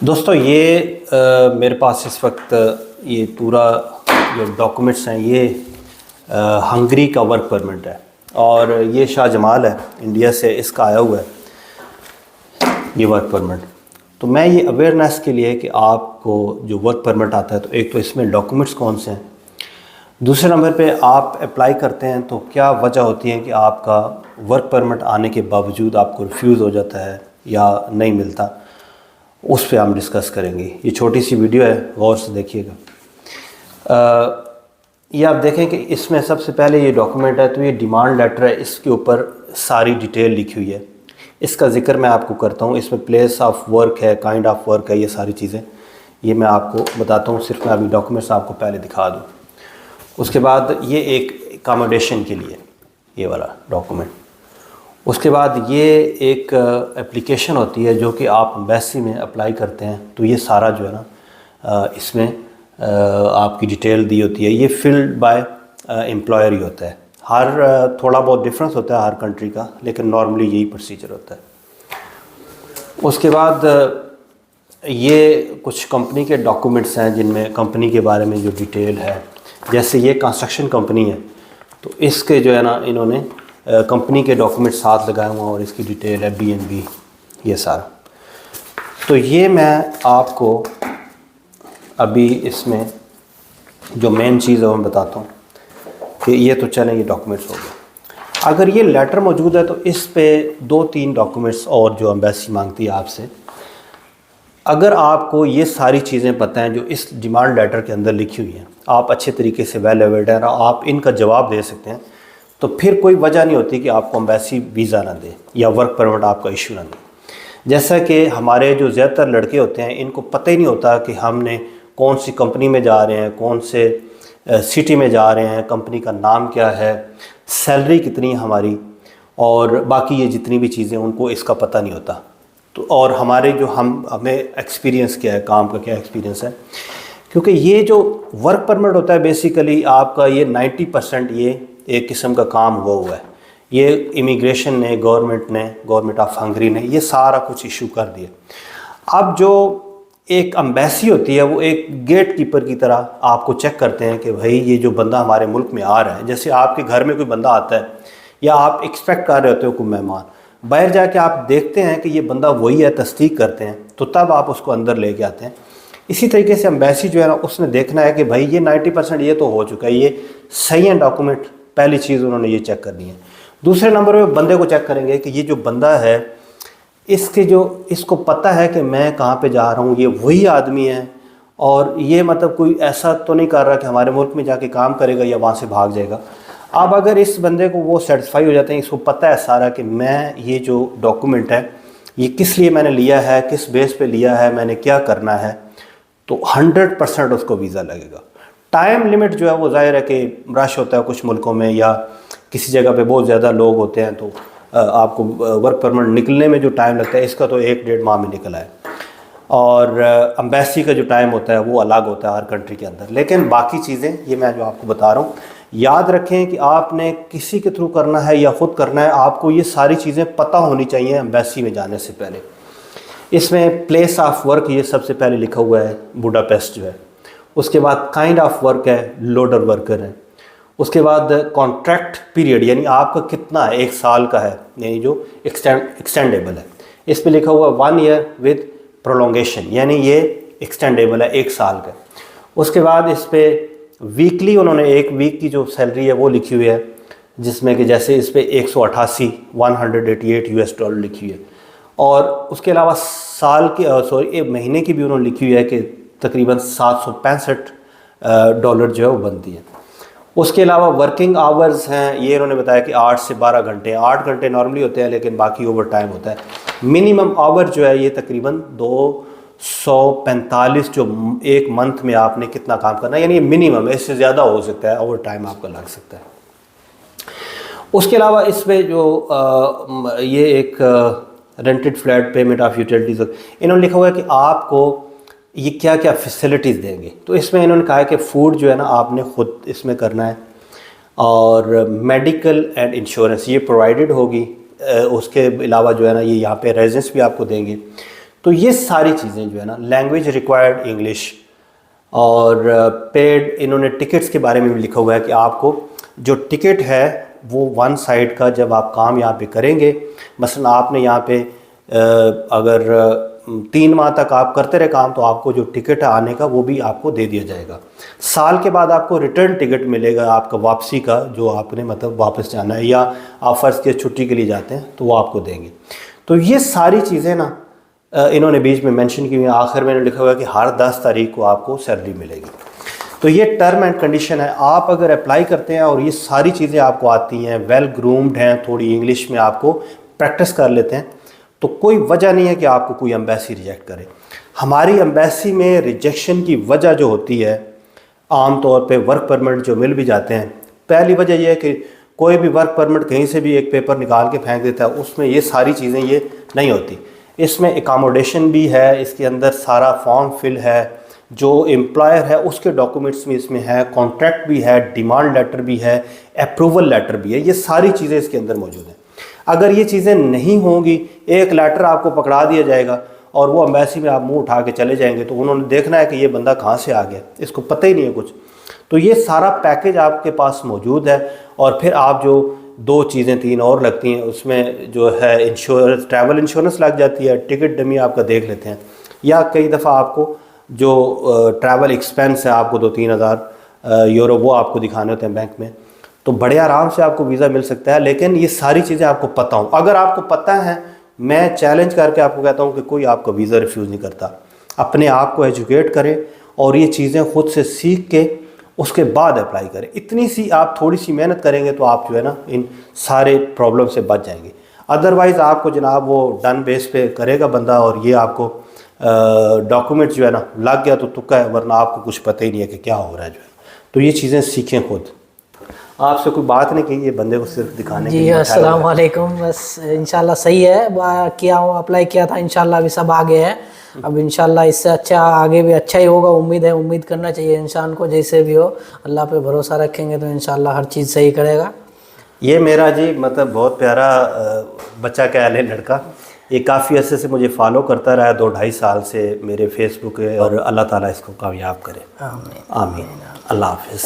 दोस्तों मेरे पास इस वक्त ये पूरा जो डॉक्यूमेंट्स हैं ये हंगरी का वर्क परमिट है और ये शाह जमाल है इंडिया से, इसका आया हुआ है ये वर्क परमिट। तो मैं ये अवेयरनेस के लिए कि आपको जो वर्क परमिट आता है तो एक तो इसमें डॉक्यूमेंट्स कौन से हैं, दूसरे नंबर पे आप अप्लाई करते हैं तो क्या वजह होती है कि आपका वर्क परमिट आने के बावजूद आपको रिफ्यूज़ हो जाता है या नहीं मिलता, उस पे हम डिस्कस करेंगे। ये छोटी सी वीडियो है, गौर से देखिएगा। ये आप देखें कि इसमें सबसे पहले ये डॉक्यूमेंट है तो ये डिमांड लेटर है, इसके ऊपर सारी डिटेल लिखी हुई है। इसका जिक्र मैं आपको करता हूँ। इसमें प्लेस ऑफ वर्क है, काइंड ऑफ वर्क है, ये सारी चीज़ें ये मैं आपको बताता हूँ। सिर्फ मैं अभी डॉक्यूमेंट्स आपको पहले दिखा दूँ। उसके बाद ये एक अकोमोडेशन के लिए ये वाला डॉक्यूमेंट। उसके बाद ये एक एप्लीकेशन होती है जो कि आप एम्बेसी में अप्लाई करते हैं तो ये सारा जो है ना इसमें आपकी डिटेल दी होती है। ये फिल्ड बाय एम्प्लॉयर ही होता है। हर थोड़ा बहुत डिफरेंस होता है हर कंट्री का, लेकिन नॉर्मली यही प्रोसीजर होता है। उसके बाद ये कुछ कंपनी के डॉक्यूमेंट्स हैं जिनमें कंपनी के बारे में जो डिटेल है, जैसे ये कंस्ट्रक्शन कंपनी है तो इसके जो है ना इन्होंने कंपनी के डॉक्यूमेंट साथ लगाए हुए हैं और इसकी डिटेल है B&B ये सारा। तो ये मैं आपको अभी इसमें जो मेन चीज़ है वो मैं बताता हूँ कि ये तो चलें ये डॉक्यूमेंट्स हो गए। अगर ये लेटर मौजूद है तो इस पे 2-3 डॉक्यूमेंट्स और जो एम्बेसी मांगती है आपसे। अगर आपको ये सारी चीज़ें पता हैं जो इस डिमांड लेटर के अंदर लिखी हुई हैं, आप अच्छे तरीके से वेल अवेयर हैं, आप इनका जवाब दे सकते हैं, तो फिर कोई वजह नहीं होती कि आपको एम्बेसी वीज़ा ना दे या वर्क परमिट आपका इशू ना दे। जैसा कि हमारे जो ज़्यादातर लड़के होते हैं इनको पता ही नहीं होता कि हमने कौन सी कंपनी में जा रहे हैं, कौन से सिटी में जा रहे हैं, कंपनी का नाम क्या है, सैलरी कितनी है हमारी, और बाकी ये जितनी भी चीज़ें उनको इसका पता नहीं होता। तो और हमारे जो हमें एक्सपीरियंस क्या है, काम का क्या एक्सपीरियंस है, क्योंकि ये जो वर्क परमिट होता है बेसिकली आपका ये 90% ये एक किस्म का काम हुआ है। ये इमिग्रेशन ने, गवर्नमेंट ऑफ हंगरी ने ये सारा कुछ इशू कर दिया। अब जो एक एम्बेसी होती है वो एक गेट कीपर की तरह आपको चेक करते हैं कि भाई ये जो बंदा हमारे मुल्क में आ रहा है, जैसे आपके घर में कोई बंदा आता है या आप एक्सपेक्ट कर रहे होते हो कोई मेहमान, बाहर जाके आप देखते हैं कि ये बंदा वही है, तस्दीक करते हैं, तो तब आप उसको अंदर लेके आते हैं। इसी तरीके से एम्बेसी जो है ना उसने देखना है कि भाई ये 90% ये तो हो चुका है, ये सही है डॉक्यूमेंट, पहली चीज़ उन्होंने ये चेक करनी है। दूसरे नंबर पे बंदे को चेक करेंगे कि ये जो बंदा है इसको पता है कि मैं कहाँ पे जा रहा हूँ, ये वही आदमी है, और ये मतलब कोई ऐसा तो नहीं कर रहा कि हमारे मुल्क में जाके काम करेगा या वहाँ से भाग जाएगा। अब अगर इस बंदे को वो सेटिस्फाई हो जाते हैं, इसको पता है सारा कि मैं ये जो डॉक्यूमेंट है ये किस लिए मैंने लिया है, किस बेस पे लिया है, मैंने क्या करना है, तो 100% उसको वीज़ा लगेगा। टाइम लिमिट जो है वो ज़ाहिर है कि रश होता है कुछ मुल्कों में या किसी जगह पे बहुत ज़्यादा लोग होते हैं, तो आपको वर्क परमिट निकलने में जो टाइम लगता है इसका तो 1-1.5 माह में निकला है। और एम्बेसी का जो टाइम होता है वो अलग होता है हर कंट्री के अंदर। लेकिन बाकी चीज़ें ये मैं जो आपको बता रहा हूँ, याद रखें कि आपने किसी के थ्रू करना है या ख़ुद करना है, आपको ये सारी चीज़ें पता होनी चाहिए एम्बेसी में जाने से पहले। इसमें प्लेस ऑफ वर्क ये सबसे पहले लिखा हुआ है, बुडापेस्ट जो है। उसके बाद काइंड ऑफ वर्क है, लोडर वर्कर है। उसके बाद कॉन्ट्रैक्ट पीरियड यानी आपका कितना है, 1 साल का है, यानी जो एक्सटेंडेबल है। इस पे लिखा हुआ 1 ईयर विद प्रोलोंगेशन, यानी ये एक्सटेंडेबल है, 1 साल का। उसके बाद इस पे वीकली उन्होंने 1 वीक की जो सैलरी है वो लिखी हुई है, जिसमें कि जैसे इस पे 188 US डॉलर लिखी हुई है। और उसके अलावा साल की एक महीने की भी उन्होंने लिखी हुई है कि तकरीबन $765 जो है वो बनती है। उसके अलावा वर्किंग आवर्स हैं, ये उन्होंने बताया कि 8 से 12 घंटे, 8 घंटे नॉर्मली होते हैं लेकिन बाकी ओवर टाइम होता है। मिनिमम आवर जो है ये तकरीबन 245 जो एक मंथ में आपने कितना काम करना है, यानी ये मिनिमम है, इससे ज़्यादा हो सकता है, ओवर टाइम आपका लग सकता है। उसके अलावा इसमें जो ये एक rented flat, payment of utilities, इन्होंने लिखा हुआ है कि आपको ये क्या क्या फैसिलिटीज़ देंगे। तो इसमें इन्होंने कहा है कि फ़ूड जो है ना आपने ख़ुद इसमें करना है, और मेडिकल एंड इंश्योरेंस ये प्रोवाइडेड होगी। उसके अलावा जो है ना ये यहाँ पे रेजिडेंस भी आपको देंगे। तो ये सारी चीज़ें जो है ना, लैंग्वेज रिक्वायर्ड इंग्लिश, और पेड इन्होंने टिकट्स के बारे में भी लिखा हुआ है कि आपको जो टिकट है वो वन साइड का, जब आप काम यहाँ पे करेंगे, मसलन आपने यहाँ पे अगर 3 माह तक आप करते रहे काम, तो आपको जो टिकट है आने का वो भी आपको दे दिया जाएगा। साल के बाद आपको रिटर्न टिकट मिलेगा आपका वापसी का, जो आपने मतलब वापस जाना है, या आप फ़र्ज़ के छुट्टी के लिए जाते हैं तो वो आपको देंगे। तो ये सारी चीज़ें ना इन्होंने बीच में मेंशन की हुई है। आखिर में लिखा हुआ है कि हर 10 तारीख को आपको सैलरी मिलेगी। तो ये टर्म एंड कंडीशन है। आप अगर अप्लाई करते हैं और ये सारी चीज़ें आपको आती हैं, वेल ग्रूम्ड हैं, थोड़ी इंग्लिश में आपको प्रैक्टिस कर लेते हैं, तो कोई वजह नहीं है कि आपको कोई एम्बेसी रिजेक्ट करे। हमारी एम्बेसी में रिजेक्शन की वजह जो होती है, आम तौर पे वर्क परमिट जो मिल भी जाते हैं, पहली वजह यह है कि कोई भी वर्क परमिट कहीं से भी एक पेपर निकाल के फेंक देता है, उसमें ये सारी चीज़ें ये नहीं होती। इसमें एकोमोडेशन भी है, इसके अंदर सारा फॉर्म फिल है, जो एम्प्लॉयर है उसके डॉक्यूमेंट्स भी इसमें है, कॉन्ट्रैक्ट भी है, डिमांड लेटर भी है, अप्रूवल लेटर भी है, ये सारी चीज़ें इसके अंदर मौजूद हैं। अगर ये चीज़ें नहीं होंगी, एक लेटर आपको पकड़ा दिया जाएगा और वो एम्बेसी में आप मुंह उठा के चले जाएंगे, तो उन्होंने देखना है कि ये बंदा कहाँ से आ गया, इसको पता ही नहीं है कुछ। तो ये सारा पैकेज आपके पास मौजूद है। और फिर आप जो 2 चीज़ें 3 और लगती हैं, उसमें जो है इंश्योरेंस, ट्रैवल इंश्योरेंस लग जाती है, टिकट डमी आपका देख लेते हैं, या कई दफ़ा आपको जो ट्रैवल एक्सपेंस है आपको 2-3 हज़ार यूरो वो आपको दिखाने होते हैं बैंक में, तो बड़े आराम से आपको वीज़ा मिल सकता है। लेकिन ये सारी चीज़ें आपको पता हो, अगर आपको पता है, मैं चैलेंज करके आपको कहता हूँ कि कोई आपका वीज़ा रिफ्यूज़ नहीं करता। अपने आप को एजुकेट करें और ये चीज़ें ख़ुद से सीख के उसके बाद अप्लाई करें। इतनी सी आप थोड़ी सी मेहनत करेंगे तो आप जो है ना इन सारे प्रॉब्लम से बच जाएंगे। अदरवाइज़ आपको जनाब वो डन बेस पे करेगा बंदा, और ये आपको डॉक्यूमेंट जो है ना लग गया तो तुक्का है, वरना आपको कुछ पता ही नहीं है कि क्या हो रहा है जो है। तो ये चीज़ें सीखें खुद। आपसे कोई बात नहीं की, ये बंदे को सिर्फ दिखाने के लिए। अस्सलाम वालेकुम। बस इंशाल्लाह सही है, किया हूँ, अप्लाई किया था, इंशाल्लाह अभी सब आगे है। अब इंशाल्लाह इससे अच्छा आगे भी अच्छा ही होगा, उम्मीद है। उम्मीद करना चाहिए इंसान को, जैसे भी हो अल्लाह पे भरोसा रखेंगे तो इंशाल्लाह हर चीज़ सही करेगा। ये मेरा जी मतलब बहुत प्यारा बच्चा क्या है लड़का, ये काफ़ी अर्से से मुझे फॉलो करता रहा है, 2-2.5 साल से मेरे फेसबुक पे, और अल्लाह ताला इसको कामयाब करे। आमीन। अल्लाह हाफिज़।